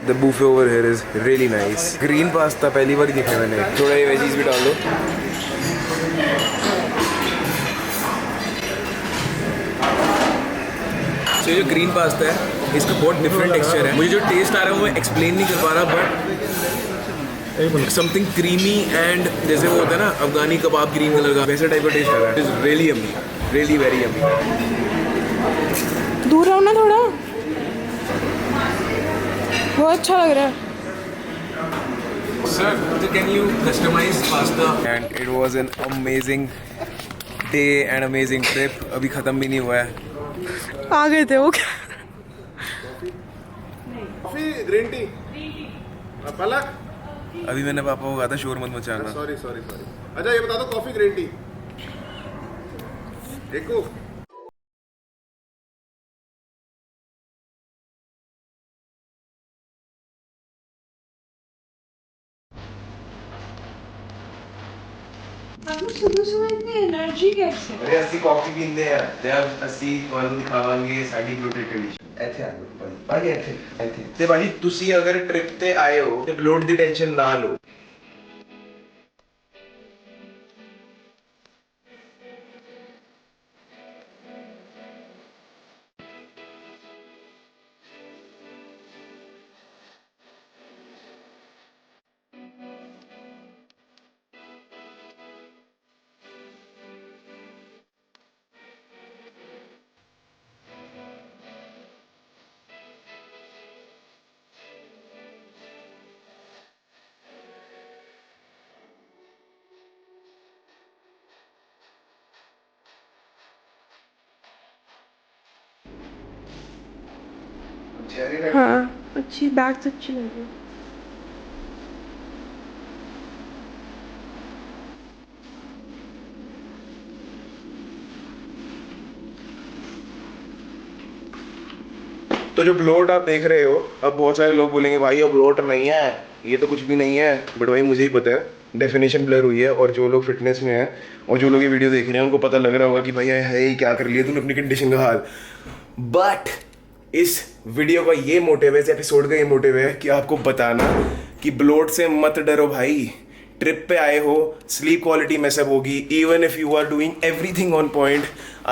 The buffet over here is really nice. Green pasta पहली बार ही देखा मैंने. थोड़ा ये वेजीज भी डाल दो. तो ये जो ग्रीन पास्ता है इसका बहुत डिफरेंट टेक्सचर है. मुझे जो टेस्ट आ रहा है वो मैं एक्सप्लेन नहीं कर पा रहा, बट समथिंग क्रीमी एंड जैसे वो होता है ना अफगानी कबाब ग्रीन कलर का, वैसे टाइप का टेस्ट आ रहा है. It is really yummy, really very yummy. दूर रहो ना थोड़ा, बहुत अच्छा लग रहा है. Sir, so can you customize pasta? And it was an amazing day and amazing trip. अभी ख़त्म भी नहीं हुआ है. आ गए थे वो क्या? कॉफी ग्रीन टी पलक. अभी मैंने पापा को कहा था शोर मत मचाना. सॉरी. अच्छा ये बता दो कॉफी ग्रीन टी देखो. सुबह इतनी एनर्जी कैसे? अरे ਅਸੀਂ ਕਾਫੀ ਪੀਂਦੇ ਆ ਤੇ ਅਸੀਂ ਤੁਹਾਨੂੰ ਦਿਖਾਵਾਂਗੇ ਸਾਡੀ ਗਲੂਟੇਡ ਕੰਡੀਸ਼ਨ. ਇੱਥੇ ਆ ਜਾਓ ਭਾਈ, ਇੱਥੇ ਤੇ ਭਾਜੀ ਤੁਸੀਂ ਅਗਰ ਟ੍ਰਿਪ ਤੇ ਆਏ ਹੋ ਤੇ ਬਲੋਟ ਦੀ ਟੈਨਸ਼ਨ ਨਾ ਲਓ. हाँ अच्छी बैग्स अच्छी लगी. तो जो ब्लोट आप देख रहे हो, अब बहुत सारे लोग बोलेंगे भाई ये ब्लोट नहीं है, ये तो कुछ भी नहीं है. बट भाई मुझे ही पता है, डेफिनेशन ब्लर हुई है. और जो लोग फिटनेस में हैं और जो लोग ये वीडियो देख रहे हैं उनको पता लग रहा होगा कि भाई है ही क्या कर लिया तूने अपनी कंडीशन का हाल. बट इस वीडियो का ये मोटिव है, इस एपिसोड का ये मोटिव है कि आपको बताना कि ब्लोट से मत डरो भाई. ट्रिप पे आए हो, स्लीप क्वालिटी मैसअप होगी. Even if you are doing everything on point,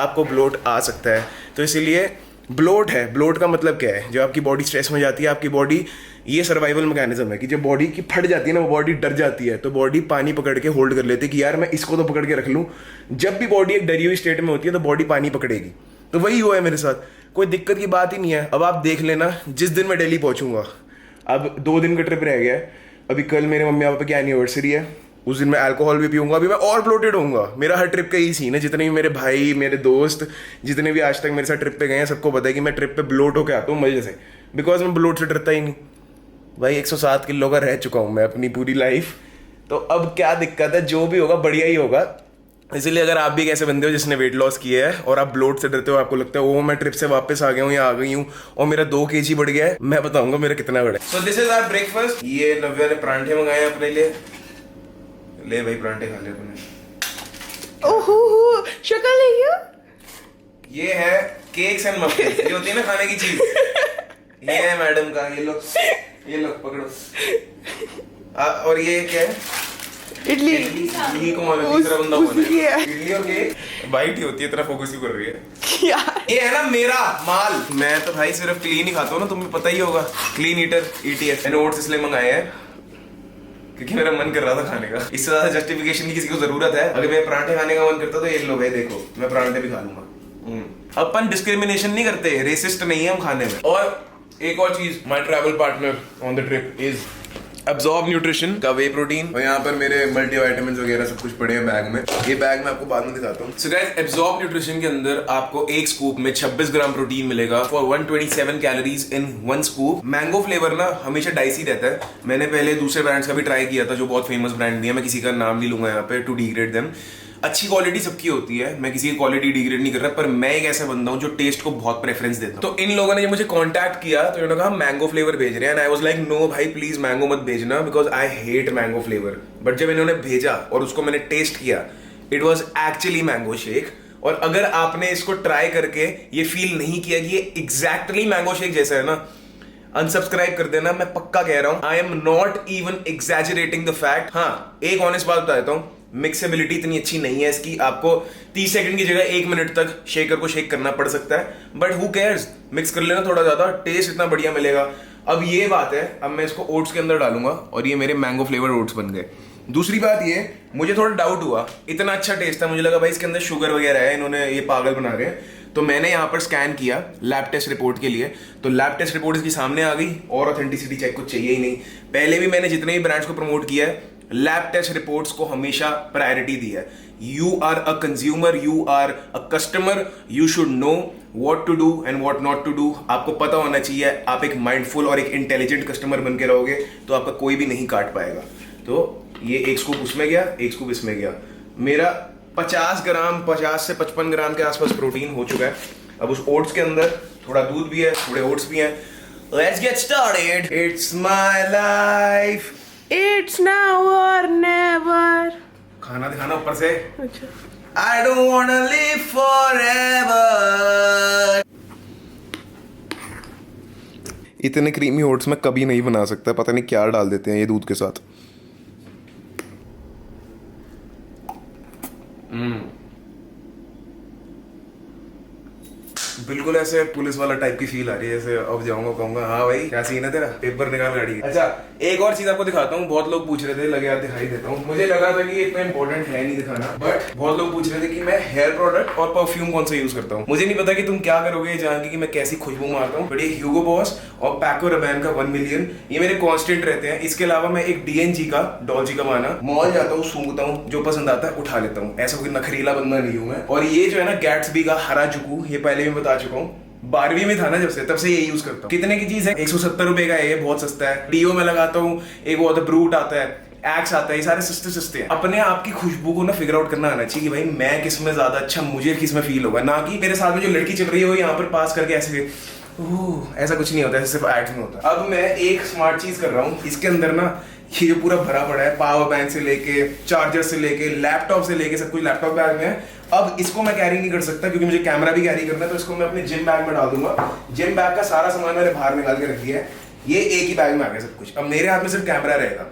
आपको ब्लोट आ सकता है. तो इसीलिए ब्लोट है. ब्लोट का मतलब क्या है? जब आपकी बॉडी स्ट्रेस में जाती है, आपकी बॉडी, ये सर्वाइवल मैकेनिज्म है कि जब बॉडी की फट जाती है ना, वो बॉडी डर जाती है, तो बॉडी पानी पकड़ के होल्ड कर लेती है कि यार मैं इसको तो पकड़ के रख लूँ. जब भी बॉडी एक डरी हुई स्टेट में होती है तो बॉडी पानी पकड़ेगी. तो वही हुआ है मेरे साथ. कोई दिक्कत की बात ही नहीं है. अब आप देख लेना, जिस दिन मैं दिल्ली पहुंचूंगा, अब 2 दिन का ट्रिप रह गया है. अभी कल मेरे मम्मी पापा की एनिवर्सरी है, उस दिन मैं अल्कोहल भी पीऊंगा. अभी मैं और ब्लोटेड होऊंगा. मेरा हर ट्रिप का यही सीन है. जितने भी मेरे भाई, मेरे दोस्त, जितने भी आज तक मेरे साथ ट्रिप पे गए हैं, सबको पता है कि मैं ट्रिप पे ब्लोट होकर आता हूँ मजे से. बिकॉज मैं ब्लोट से डरता ही नहीं भाई. 107 किलो का रह चुका हूँ मैं अपनी पूरी लाइफ. तो अब क्या दिक्कत है, जो भी होगा बढ़िया ही होगा. इसलिए अगर आप भी एक ऐसे बंदे हो जिसने वेट लॉस किया है और आप ब्लोट से डरते हो, आपको लगता है ओ मैं ट्रिप से वापस आ गया हूँ या आ गई हूँ और मेरा 2 kg बढ़ गया है, मैं बताऊंगा मेरा कितना बढ़ा है. So this is our breakfast. ये नव्या ने परांठे मंगाए हैं अपने लिए. ले भाई परांठे खा ले अपने. ओहो शक्ल है क्या? ये है केक्स एंड मफिन्स. ये होती है ना खाने की चीज. ये है मैडम का. ये लो पकड़ो. और ये क्या है? इडली. इडली को मानो तीसरा बंदा कौन है? इडली और केक बाइट ही होती है. इतना फोकस क्यों कर रही है? यार ये है ना मेरा माल. मैं तो भाई सिर्फ क्लीन ही खाता हूँ ना, तुम्हें पता ही होगा. Clean eater ETF. मैंने ओट्स इसलिए मंगाए हैं क्योंकि मेरा मन कर रहा था खाने का. इससे ज्यादा जस्टिफिकेशन की किसी को जरूरत है? अगर मैं परांठे खाने का मन करता तो ये लो भाई देखो, मैं परांठे भी खा लूंगा. अपन डिस्क्रिमिनेशन नहीं करते, रेसिस्ट नहीं है हम खाने में. और एक और चीज, my travel partner on the trip is absorb nutrition का वे प्रोटीन. और यहाँ पर मेरे मल्टीविटामिन्स वगैरह सब कुछ पड़े हैं बैग में. ये बैग मैं आपको बाद में दिखाता हूँ. सो गाइस, अब्सॉर्ब न्यूट्रिशन के अंदर आपको एक स्कूप में 26 ग्राम प्रोटीन मिलेगा for 127 calories in 1 scoop. Mango flavour ना हमेशा डाइसी रहता है. मैंने पहले दूसरे ब्रांड्स का भी ट्राई किया था जो बहुत फेमस ब्रांड दिया. मैं किसी का नाम नहीं लूंगा यहाँ पे टू डिग्रेड देम. अच्छी क्वालिटी सबकी होती है, मैं किसी की क्वालिटी डिग्रेड नहीं कर रहा, पर मैं एक ऐसा बंदा हूं जो टेस्ट को बहुत प्रेफरेंस देता हूं. तो इन लोगों ने जब मुझे कांटेक्ट किया तो इन्होंने कहा मैंगो फ्लेवर भेज रहे हैं. आई वाज लाइक नो भाई प्लीज मैंगो मत भेजना because I hate mango flavour. But जब इन्होंने भेजा और उसको मैंने टेस्ट किया, it was actually mango shake. और अगर आपने इसको ट्राई करके ये फील नहीं किया कि ये एग्जैक्टली मैंगो शेक जैसा है ना, अनसब्सक्राइब कर देना, मैं पक्का कह रहा हूं। I am not even exaggerating the fact. हाँ, एक ऑनेस्ट बात बता देता हूं, मिक्सेबिलिटी इतनी अच्छी नहीं है इसकी। आपको 30 सेकंड की जगह 1 मिनट तक शेकर को शेक करना पड़ सकता है, बट हु केयर्स, मिक्स कर लेना थोड़ा ज्यादा, टेस्ट इतना बढ़िया मिलेगा। अब ये बात है, अब मैं इसको ओट्स के अंदर डालूंगा और ये मेरे मैंगो फ्लेवर ओट्स बन गए। दूसरी बात ये, मुझे थोड़ा डाउट हुआ, इतना अच्छा टेस्ट था, मुझे लगा भाई इसके अंदर शुगर वगैरह है, इन्होंने ये पागल बना रहे हैं। तो मैंने यहाँ पर स्कैन किया लैब टेस्ट रिपोर्ट के लिए, तो लैब टेस्ट रिपोर्ट इसकी सामने आ गई और ऑथेंटिसिटी चेक कुछ चाहिए ही नहीं। पहले भी मैंने जितने भी ब्रांड्स को प्रमोट किया है, लैब टेस्ट रिपोर्ट्स को हमेशा प्रायोरिटी दी है। You are a consumer, you are a customer, you should know what to do and what not to do. आपको पता होना चाहिए, आप एक माइंडफुल और एक इंटेलिजेंट कस्टमर बन के रहोगे तो आपका कोई भी नहीं काट पाएगा। तो ये एक स्कूप उसमें गया, एक स्कूप इसमें गया, मेरा 50 ग्राम 50 से 55 ग्राम के आसपास प्रोटीन हो चुका है। अब उस ओट्स के अंदर थोड़ा दूध भी है, थोड़े ओट्स भी हैं। Let's get started, it's my life, It's now or never. खाना दिखाना ऊपर से। अच्छा। I don't wanna live forever. इतने क्रीमी ओट्स मैं कभी नहीं बना सकता, पता नहीं क्या डाल देते हैं ये दूध के साथ। बिल्कुल ऐसे पुलिस वाला टाइप की फील आ रही है, जैसे अब जाऊंगा कहूंगा हाँ भाई क्या सीन है तेरा, पेपर निकाल गाड़ी का। अच्छा, एक और चीज आपको दिखाता हूँ, बहुत लोग पूछ रहे थे, लगे यार दिखाई देता हूँ। मुझे लगा था कि इतना इंपॉर्टेंट है नहीं दिखाना, बट बहुत लोग पूछ रहे थे कि मैं हेयर प्रोडक्ट और परफ्यूम कौन सा यूज करता हूँ। मुझे नहीं पता कि तुम क्या करोगे जान के कि मैं कैसी खुशबू मारता हूँ, बट ये ह्यूगो बॉस और पैको रबैन का 1 मिलियन ये मेरे कॉन्स्टेंट रहते हैं। इसके अलावा मैं एक DNG का, डॉल्चे का माना, मॉल जाता हूँ, सूंघता हूँ, जो पसंद आता है उठा लेता हूँ, ऐसा कोई नखरीला बंदा नहीं हूँ मैं। और ये जो है ना गैट्सबी का हराजुकू, ये पहले भी बता चुका हूँ, 12वीं में था ना जब से, तब से ये यूज करता हूँ। कितने की चीज है, 170 रुपए का है, ये बहुत सस्ता है। डीओ में लगाता हूँ, एक वो ब्रूट आता है, एक्स आता है, ये सारे सस्ते सस्ते हैं। अपने आप की खुशबू को ना फिगर आउट करना आना चाहिए कि भाई मैं किस में ज्यादा अच्छा, मुझे किस में फील होगा, ना कि मेरे साथ में जो लड़की चल रही है वो यहाँ पर पास करके ऐसे ऐसा कुछ नहीं होता, ऐसे सिर्फ एड्स में होता है। अब मैं एक स्मार्ट चीज कर रहा हूँ, इसके अंदर ना ये जो पूरा भरा पड़ा है, पावर बैंक से लेके, चार्जर से लेके, लैपटॉप से लेके, सब कुछ लैपटॉप बैग में है। अब इसको मैं कैरी नहीं कर सकता क्योंकि मुझे कैमरा भी कैरी करना है, तो इसको मैं अपने जिम बैग में डाल दूंगा। जिम बैग का सारा सामान मैंने बाहर निकाल के रख दिया है, ये एक ही बैग में आ गया सब कुछ। अब मेरे हाथ में सिर्फ कैमरा रहेगा,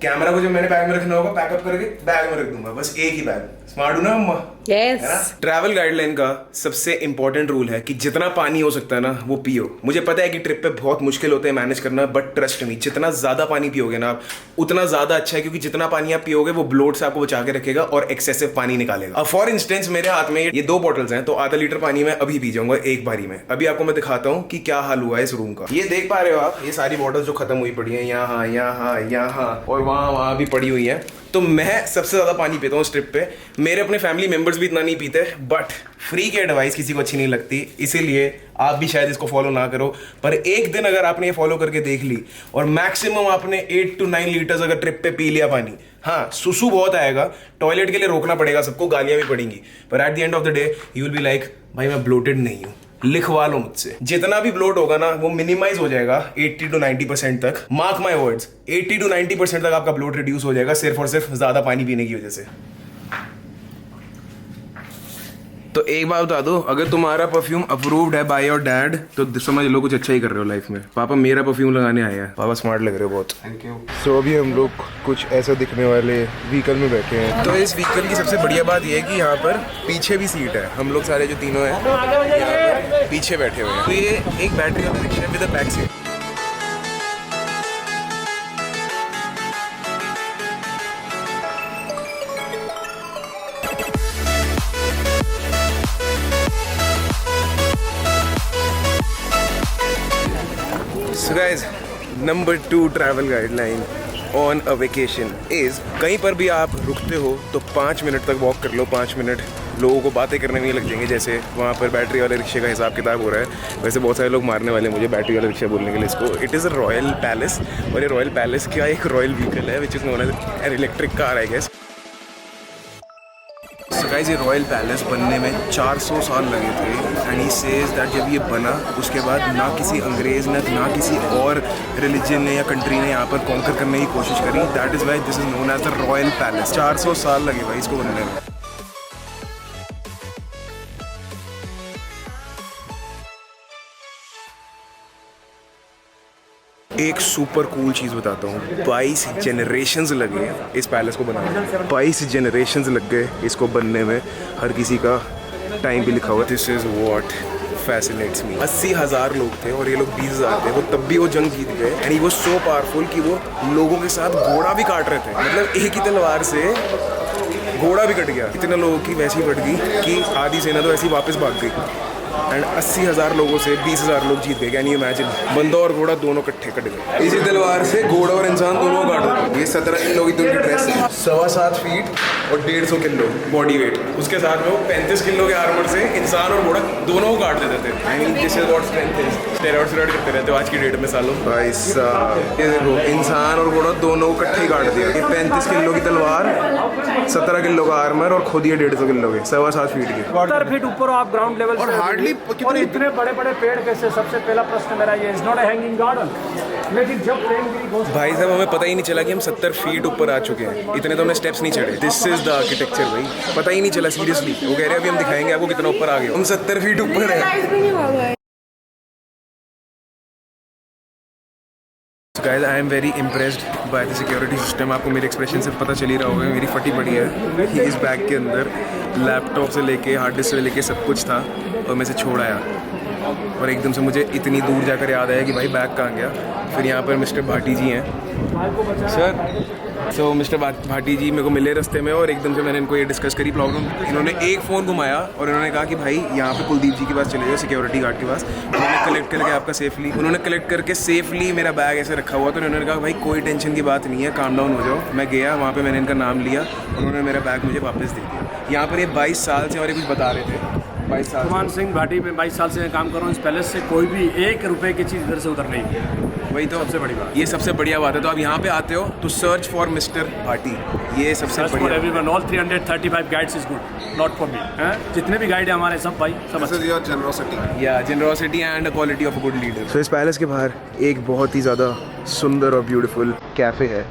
कैमरा को जो मैंने बैग में रखना होगा पैकअप करके बैग में रख दूंगा, बस एक ही बैग। स्मार्ट हूं ना अम्मा? Yes. है ना? ट्रैवल गाइडलाइन का सबसे इंपॉर्टेंट रूल है कि जितना पानी हो सकता है ना वो पियो। मुझे पता है कि ट्रिप पे बहुत मुश्किल होता है मैनेज करना, बट ट्रस्ट मी, जितना ज्यादा पानी पियोगे ना आप उतना ज्यादा अच्छा है, क्योंकि जितना पानी आप पियोगे वो ब्लोट से आपको बचा के रखेगा और एक्सेसिव पानी निकालेगा। अब फॉर इंस्टेंस मेरे हाथ में ये 2 बॉटल्स हैं, तो आधा लीटर पानी मैं अभी पी जाऊंगा एक बारी में। अभी आपको मैं दिखाता हूँ कि क्या हाल हुआ है इस रूम का। ये देख पा रहे हो आप, ये सारी बॉटल्स जो खत्म हुई पड़ी है यहाँ यहाँ यहाँ और वहाँ भी पड़ी हुई है। तो मैं सबसे ज्यादा पानी पीता हूँ इस ट्रिप पे। मेरे अपने फैमिली मेंबर्स भी इतना नहीं पीते, बट फ्री की एडवाइस किसी को अच्छी नहीं लगती, इसीलिए आप भी शायद इसको फॉलो ना करो। पर एक दिन अगर आपने ये फॉलो करके देख ली और मैक्सिमम आपने 8 to 9 लीटर्स अगर ट्रिप पे पी लिया पानी, हाँ सुसु बहुत आएगा, टॉयलेट के लिए रोकना पड़ेगा सबको, गालियां भी पड़ेंगी, पर at the end of the day you will be like भाई मैं ब्लोटेड नहीं हूँ। लिखवा लो मुझसे, जितना भी ब्लोट होगा ना वो मिनिमाइज हो जाएगा 80 to 90% तक। मार्क माय वर्ड्स, 80 to 90% तक आपका ब्लोट रिड्यूस हो जाएगा सिर्फ और सिर्फ ज्यादा पानी पीने की वजह से। तो एक बात बता दो, अगर तुम्हारा परफ्यूम अप्रूव्ड है बाय योर डैड तो समझ लो कुछ अच्छा ही कर रहे हो लाइफ में। पापा मेरा परफ्यूम लगाने आए हैं, पापा स्मार्ट लग रहे हो बहुत, थैंक यू। सो अभी हम लोग कुछ ऐसा दिखने वाले व्हीकल में बैठे हैं। तो इस व्हीकल की सबसे बढ़िया बात यह है कि यहाँ पर पीछे भी सीट है, हम लोग सारे जो तीनों हैं यहाँ पर पीछे बैठे हुए हैं। तो ये एक बैटरी वाला रिक्शा है with a back seat. So guys, number 2 travel guideline on a vacation is कहीं पर भी आप रुकते हो तो 5 मिनट तक वॉक कर लो। 5 मिनट लोगों को बातें करने में लग जाएंगे, जैसे वहाँ पर बैटरी वाले रिक्शे का हिसाब किताब हो रहा है। वैसे बहुत सारे लोग मारने वाले हैं मुझे बैटरी वाला रिक्शा बोलने के लिए इसको। It is a royal palace, और ये रॉयल पैलेस का एक रॉयल व्हीकल है which is known as an electric car I guess. So guys, ये रॉयल पैलेस बनने में 400 साल लगे थे एंड ही सेज दैट जब ये बना उसके बाद ना किसी अंग्रेज़ ने ना किसी और रिलीजन ने या कंट्री ने यहाँ पर कॉन्कर करने की कोशिश करी। That is why this is known as the royal palace. 400 साल लगे भाई इसको बनने में। एक सुपर कूल चीज़ बताता हूँ, 22 जनरेशन्स लगे इस पैलेस को बनाने में, 22 जनरेशन्स लग गए इसको बनने में, हर किसी का टाइम भी लिखा हुआ है। This is what fascinates me. 80,000 लोग थे और ये लोग 20,000 थे, वो तब भी वो जंग जीत गए and he was so powerful कि वो लोगों के साथ घोड़ा भी काट रहे थे, मतलब एक ही तलवार से घोड़ा भी कट गया। इतने लोगों की वैसी फट गई कि आधी सेना तो ऐसी वापस भाग गई एंड 80,000 लोगों से 20,000 लोग जीत गए। Can you imagine? बंदा और घोड़ा दोनों इकट्ठे कट गए इसी तलवार से, घोड़ा और इंसान दोनों को काट दिया। ये 17 किलो की तो उनकी ड्रेस है, 7.25 फीट और 150 किलो बॉडी वेट, उसके साथ में वो 35 किलो के आर्मर से इंसान और घोड़ा दोनों को काट देते थे। I mean this is what strength is. Steroids करते रहते हो आज की डेट में सालों। भाई साहब ये देखो, इंसान और घोड़ा दोनों को इकट्ठे काट दिया। ये 35 किलो की तलवार, 17 किलो का आर्मर और खुद ये 150 किलो के, 7.25 फीट के। 70 फीट ऊपर आप ग्राउंड लेवल और हार्डली और इतने बड़े बड़े पेड़ कैसे? सबसे पहला प्रश्न मेरा ये, is not a hanging garden. लेकिन जब प्रेमगिरी भाई साहब हमें पता ही नहीं चला कि हम 70 फीट ऊपर आ चुके हैं, इतने तो हमने स्टेप्स नहीं चढ़े। दिस इज द आर्किटेक्चर भाई, पता ही नहीं चला सीरियसली। वो कह रहे हैं अभी हम दिखाएंगे आपको कितना ऊपर आ गए। हम 70 फीट ऊपर हैं। Guys, I am very impressed by the security system. आपको मेरे एक्सप्रेशन से पता चल ही रहा होगा, मेरी फटी पड़ी है। ये इस बैग के अंदर लैपटॉप से लेके हार्ड डिस्क से लेके सब कुछ था और मैं से छोड़ आया और एकदम से मुझे इतनी दूर जाकर याद आया कि भाई बैग कहाँ गया। फिर यहाँ पर मिस्टर भाटी जी हैं सर। सो मिस्टर भाटी जी मेरे को मिले रास्ते में और एकदम से मैंने इनको ये डिस्कस करी प्रॉब्लम। इन्होंने एक फ़ोन घुमाया और इन्होंने कहा कि भाई यहाँ पे कुलदीप जी के पास चले जाओ, सिक्योरिटी गार्ड के पास। उन्होंने कलेक्ट करके आपका सेफली, उन्होंने कलेक्ट करके सेफली मेरा बैग ऐसे रखा हुआ। तो उन्होंने कहा भाई कोई टेंशन की बात नहीं है, काम डाउन हो जाओ। मैं गया वहाँ पर, मैंने इनका नाम लिया, उन्होंने मेरा बैग मुझे वापस दे दिया। यहाँ पर ये 22 साल से और ये कुछ बता रहे थे 22 साल। कुमान सिंह भाटी में 22 साल से मैं काम कर रहा हूँ। इस पैलेस से कोई भी 1 रुपए की चीज़ इधर से उधर नहीं है। वही तो सबसे बड़ी बात, ये सबसे बढ़िया बात है। तो आप यहाँ पे आते हो तो सर्च फॉर मिस्टर भाटी, ये सबसे बढ़िया। Everyone, all 335 guides is good, not for me. जितने भी गाइड हैं हमारे सब भाई सब अच्छे। योर जनरोसिटी, या generosity and quality of a good leader. So इस पैलेस के बाहर एक बहुत ही ज़्यादा सुंदर और ब्यूटीफुल कैफ़े है।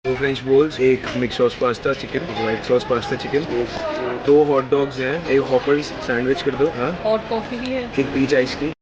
दो फ्रेंच बोल्स, एक mix sauce pasta chicken, white sauce pasta chicken, 2 hot dogs हैं, एक हॉपर्स सैंडविच कर दो, हाँ, हॉट कॉफी भी है, एक पीच आइस की।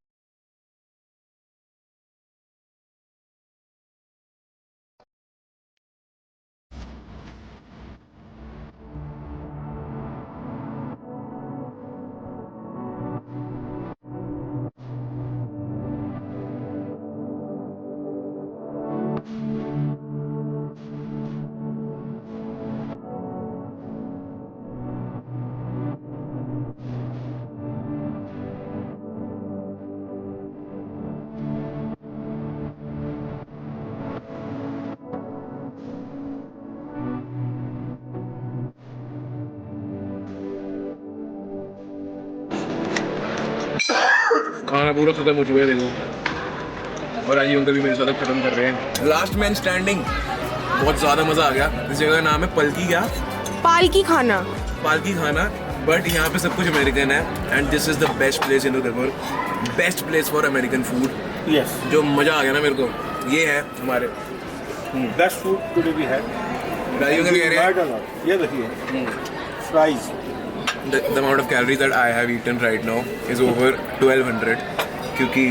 खाना पूरा खत्म हो चुका है देखो, और आज ये उनका भी मेरे साथ खत्म कर रहे हैं। लास्ट मैन स्टैंडिंग, बहुत ज़्यादा मज़ा आ गया। इस जगह का नाम है पलकी, क्या पालकी खाना, पालकी खाना। बट यहाँ पे सब कुछ अमेरिकन है and this is the best place in Udaipur, best place for American food. Yes, जो मज़ा आ गया ना मेरे को, ये है हमारे best food today we had. Raju uncle कह रहे हैं ये देखिए fries. the amount of calories that I have eaten right now is over 1200, क्योंकि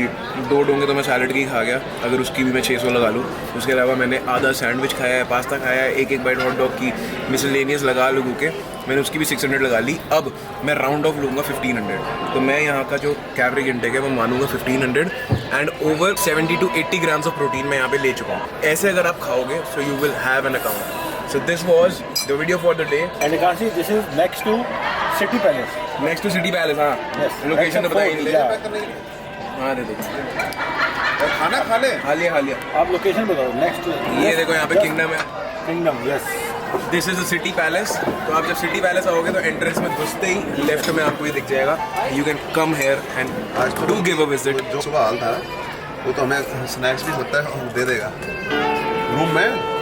2 डोंगे तो मैं सैलड की खा गया, अगर उसकी भी मैं 600 लगा लूँ। उसके अलावा मैंने आधा सैंडविच खाया है, पास्ता खाया है, एक बाइट हॉट डॉग की मिसलेनियस लगा लूँ के मैंने उसकी भी 600 लगा ली। अब मैं राउंड ऑफ लूँगा 1500, तो मैं यहाँ का जो कैलोरी इंटेक है वो मानूंगा 1500 and over 70 to 80 grams of protein मैं यहाँ पे ले चुका हूँ। ऐसे अगर आप खाओगे so you will have an account. So this was the video for the day. And you can see this is next to City Palace. Next to City Palace, हाँ। Yes. लोकेशन तो बताइए नहीं। Yeah. हाँ दे दो। और खाना खा ले। खा लिया। आप लोकेशन बताओ। नेक्स्ट ये देखो यहाँ पे किंगडम है। Kingdom, yes. This is the city palace. तो आप जब सिटी पैलेस आओगे तो एंट्रेंस में घुसते ही लेफ्ट में आपको ये दिख जाएगा। You can come here and do give a visit. जो सुबह हाल था वो तो हमें स्नैक्स भी होता है दे देगा रूम में।